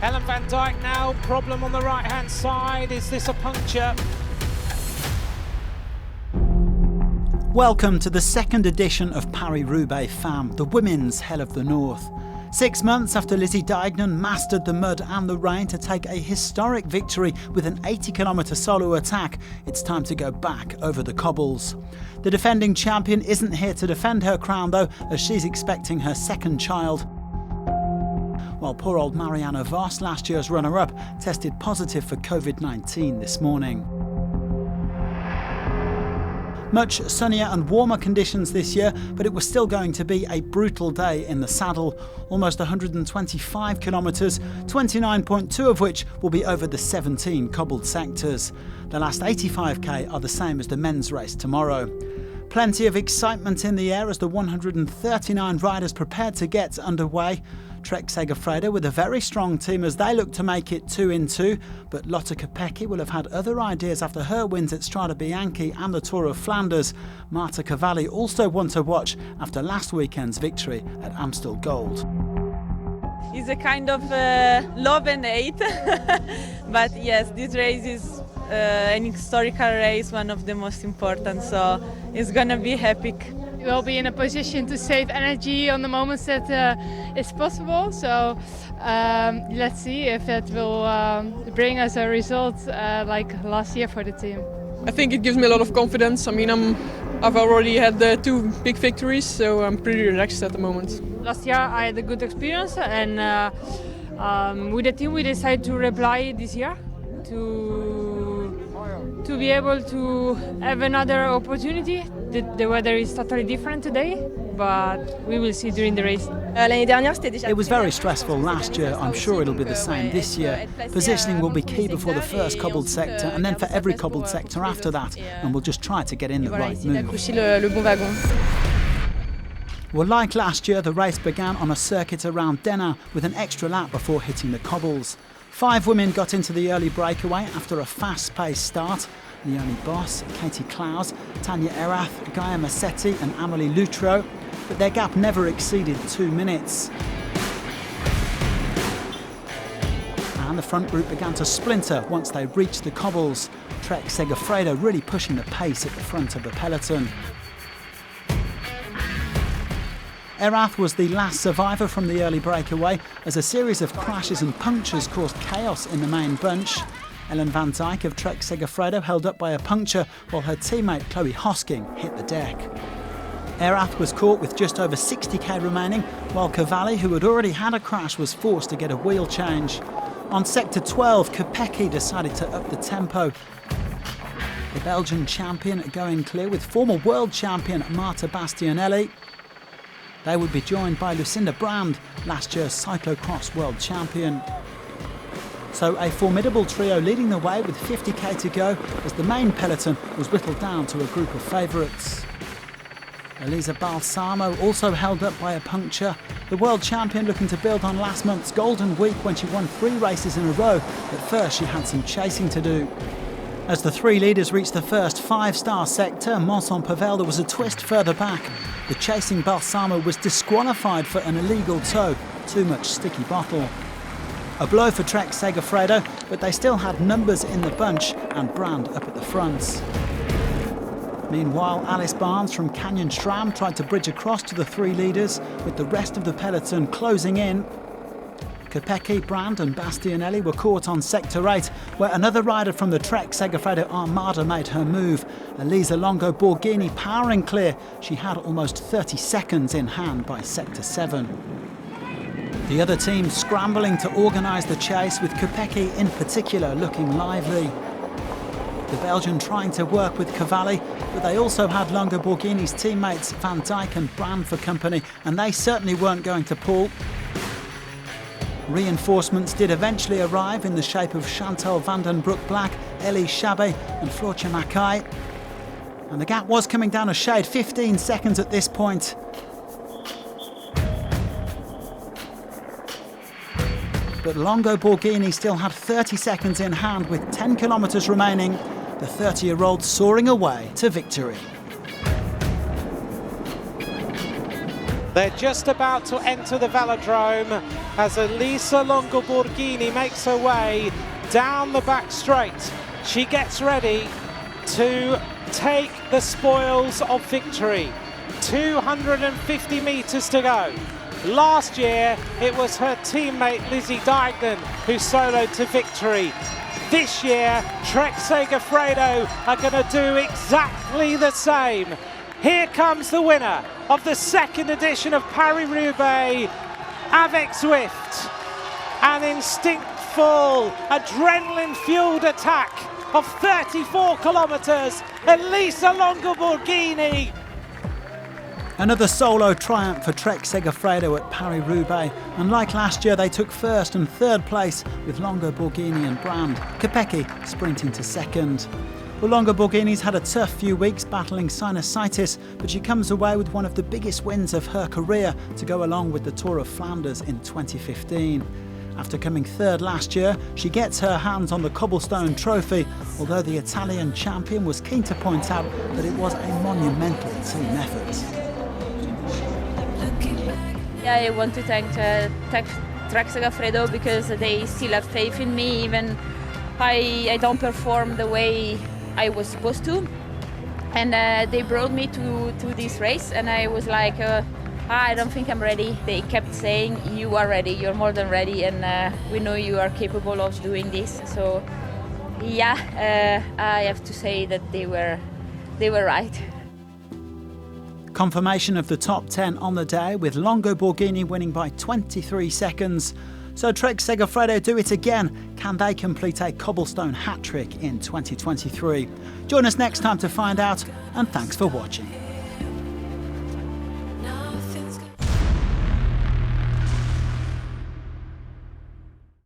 Ellen van Dijk now, problem on the right-hand side. Is this a puncture? Welcome to the second edition of Paris-Roubaix FAM, the women's Hell of the North. 6 months after Lizzie Deignan mastered the mud and the rain to take a historic victory with an 80-kilometre solo attack, it's time to go back over the cobbles. The defending champion isn't here to defend her crown though, as she's expecting her second child. While poor old Marianne Vos, last year's runner-up, tested positive for COVID-19 this morning. Much sunnier and warmer conditions this year, but it was still going to be a brutal day in the saddle. Almost 125 kilometres, 29.2 of which will be over the 17 cobbled sectors. The last 85k are the same as the men's race tomorrow. Plenty of excitement in the air as the 139 riders prepared to get underway. Trek Segafredo with a very strong team as they look to make it 2 in 2, but Lotte Kopecky will have had other ideas after her wins at Strade Bianche and the Tour of Flanders. Marta Cavalli also one to watch after last weekend's victory at Amstel Gold. It's a kind of love and hate, but yes, this race is an historical race, one of the most important, so it's gonna be epic. We'll be in a position to save energy on the moments that it's possible. So let's see if that will bring us a result like last year for the team. I think it gives me a lot of confidence. I mean, I've already had 2 big victories, so I'm pretty relaxed at the moment. Last year I had a good experience, and with the team we decided to reply this year to be able to have another opportunity. The weather is totally different today, but we will see during the race. It was very stressful last year. I'm sure it'll be the same this year. Positioning will be key before the first cobbled sector and then for every cobbled sector after that, and we'll just try to get in the right move. Well, like last year, the race began on a circuit around Denain with an extra lap before hitting the cobbles. 5 women got into the early breakaway after a fast-paced start. Leonie Boss, Katie Klaus, Tanja Erath, Gaia Massetti and Amélie Luttrot, but their gap never exceeded 2 minutes. And the front group began to splinter once they reached the cobbles. Trek Segafredo really pushing the pace at the front of the peloton. Erath was the last survivor from the early breakaway as a series of crashes and punctures caused chaos in the main bunch. Ellen van Dijk of Trek Segafredo held up by a puncture while her teammate Chloe Hosking hit the deck. Erath was caught with just over 60k remaining, while Cavalli, who had already had a crash, was forced to get a wheel change. On sector 12, Kopecky decided to up the tempo. The Belgian champion going clear with former world champion Marta Bastianelli. They would be joined by Lucinda Brand, last year's cyclocross world champion. So a formidable trio leading the way with 50k to go as the main peloton was whittled down to a group of favourites. Elisa Balsamo also held up by a puncture. The world champion looking to build on last month's golden week when she won 3 races in a row, but first she had some chasing to do. As the 3 leaders reached the first 5-star sector, Mont-Saint-Pavel, there was a twist further back. The chasing Balsamo was disqualified for an illegal tow, too much sticky bottle. A blow for Trek Segafredo, but they still had numbers in the bunch and Brand up at the front. Meanwhile, Alice Barnes from Canyon SRAM tried to bridge across to the 3 leaders, with the rest of the peloton closing in. Kopecky, Brand and Bastianelli were caught on Sector 8, where another rider from the Trek Segafredo Armada made her move. Elisa Longo Borghini powering clear. She had almost 30 seconds in hand by Sector 7. The other team scrambling to organise the chase, with Kopecky in particular looking lively. The Belgian trying to work with Cavalli, but they also had Longo Borghini's teammates Van Dijk and Brand for company, and they certainly weren't going to pull. Reinforcements did eventually arrive in the shape of Chantal van den Broek-Black, Ellie Chabet and Floortje Mackay. And the gap was coming down a shade, 15 seconds at this point. But Longo Borghini still had 30 seconds in hand with 10 kilometres remaining. The 30-year-old soaring away to victory. They're just about to enter the velodrome. as Elisa Longo Borghini makes her way down the back straight. She gets ready to take the spoils of victory. 250 metres to go. Last year, it was her teammate Lizzie Deignan who soloed to victory. This year, Trek Segafredo are going to do exactly the same. Here comes the winner of the second edition of Paris-Roubaix, avec Zwift. An instinctful, adrenaline-fueled attack of 34 kilometres, Elisa Longo Borghini. Another solo triumph for Trek Segafredo at Paris-Roubaix, and like last year they took first and third place with Longo Borghini and Brand, Kopecky sprinting to second. Well, Longo Borghini's had a tough few weeks battling sinusitis, but she comes away with one of the biggest wins of her career to go along with the Tour of Flanders in 2015. After coming third last year, she gets her hands on the Cobblestone Trophy, although the Italian champion was keen to point out that it was a monumental team effort. Yeah, I want to thank Trek Segafredo because they still have faith in me, even I don't perform the way I was supposed to. And they brought me to this race, and I was like, I don't think I'm ready. They kept saying, you are ready, you're more than ready, and we know you are capable of doing this. So yeah, I have to say that they were right. Confirmation of the top 10 on the day, with Longo Borghini winning by 23 seconds. So Trek Segafredo do it again. Can they complete a cobblestone hat-trick in 2023? Join us next time to find out, and thanks for watching.